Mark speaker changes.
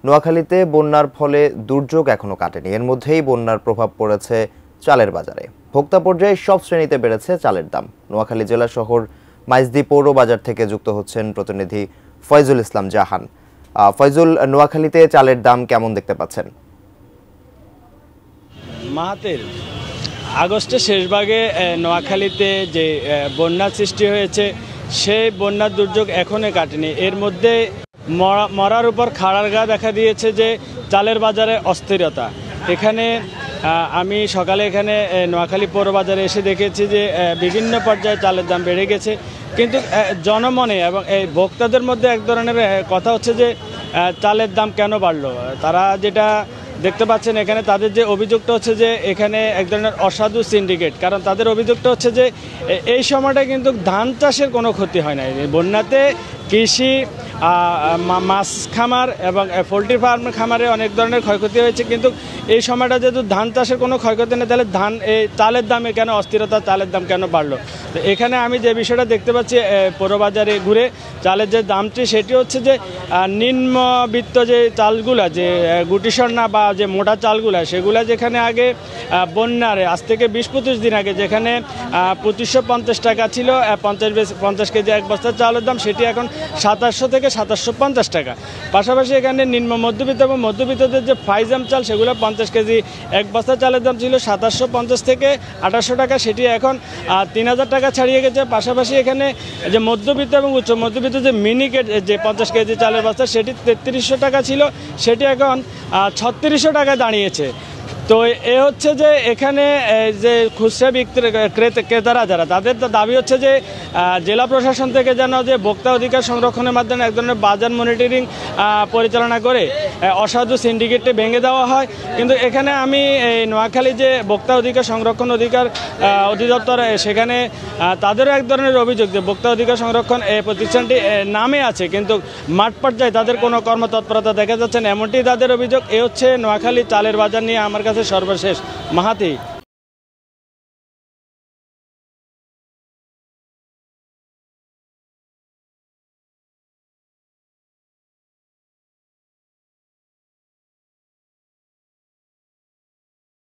Speaker 1: নোয়াখালীতে বন্যার ফলে দুর্যোগ এখনো কাটেনি। এর মধ্যেই বন্যার প্রভাব পড়েছে চালের বাজারে। ভোক্তা পর্যায়ে সব শ্রেণীতে বেড়েছে চালের দাম। নোয়াখালী জেলা শহর মাইজদী পৌর বাজার থেকে যুক্ত হচ্ছেন প্রতিনিধি ফয়জুল ইসলাম জাহান। ফয়জুল, নোয়াখালীতে চালের দাম কেমন দেখতে পাচ্ছেন?
Speaker 2: মাহাতির, আগস্টের শেষ ভাগে নোয়াখালীতে যে বন্যার সৃষ্টি হয়েছে সেই বন্যার দুর্যোগ এখনো কাটেনি। এর মধ্যে মরার উপর খাড়ার গা দেখা দিয়েছে যে চালের বাজারে অস্থিরতা। এখানে আমি সকালে এখানে নোয়াখালী পৌর বাজারে এসে দেখেছি যে বিভিন্ন পর্যায়ে চালের দাম বেড়ে গেছে, কিন্তু জনমনে এবং এই ভোক্তাদের মধ্যে এক ধরনের কথা হচ্ছে যে চালের দাম কেন বাড়লো। তারা যেটা দেখতে পাচ্ছেন এখানে তাদের যে অভিযোগটা হচ্ছে যে এখানে এক ধরনের অসাধু সিন্ডিকেট। কারণ তাদের অভিযোগটা হচ্ছে যে এই সময়টা কিন্তু ধান চাষের কোনো ক্ষতি হয় না। বন্যাতে কৃষি, মাছ খামার এবং পোলট্রি ফার্ম খামারে অনেক ধরনের ক্ষয়ক্ষতি হয়েছে, কিন্তু এই সময়টা যেহেতু ধান চাষের কোনো ক্ষয়ক্ষতি নেই, তাহলে এই চালের দামে কেন অস্থিরতা, চালের দাম কেন বাড়লো। তো এখানে আমি যে বিষয়টা দেখতে পাচ্ছি পৌরবাজারে ঘুরে চালের যে দামটি সেটি হচ্ছে যে নিম্নবিত্ত যে চালগুলা, যে গুটিসন্না বা যে মোটা চালগুলা, সেগুলা যেখানে আগে বন্যারে আজ থেকে 20-25 দিন আগে যেখানে 2550 টাকা ছিল 50 কেজি এক বস্তা চালের দাম, সেটি এখন 2700 থেকে 2750 টাকা। পাশাপাশি এখানে নিম্ন মধ্যবিত্ত এবং মধ্যবিত্তদের যে ফাইজাম চাল, সেগুলো 50 কেজি এক বস্তা চালের দাম ছিল 2750 থেকে 2800 টাকা, সেটি এখন 3000 টাকা ছাড়িয়ে গেছে। পাশাপাশি এখানে যে মধ্যবিত্ত এবং উচ্চ মধ্যবিত্ত যে মিনিকেট যে 50 কেজি চালের বস্তা, সেটি 3300 টাকা ছিল, সেটি এখন 3600 টাকায় দাঁড়িয়েছে। তো এ হচ্ছে যে এখানে যে খুচরা ক্রেতারা যারা, তাদের দাবি হচ্ছে যে জেলা প্রশাসন থেকে যেন যে ভোক্তা অধিকার সংরক্ষণের মাধ্যমে এক ধরনের বাজার মনিটরিং পরিচালনা করে অসাধু সিন্ডিকেটটি ভেঙে দেওয়া হয়। কিন্তু এখানে আমি নোয়াখালী যে ভোক্তা অধিকার সংরক্ষণ অধিদপ্তর, সেখানে তাদেরও এক ধরনের অভিযোগ যে ভোক্তা অধিকার সংরক্ষণ এই প্রতিষ্ঠানটি নামে আছে, কিন্তু মাঠ পর্যায়ে তাদের কোনো কর্মতৎপরতা দেখা যাচ্ছে না, এমনটি তাদের অভিযোগ। এ হচ্ছে নোয়াখালী চালের বাজার নিয়ে আমার কাছে সর্বশেষ। মাহাতি।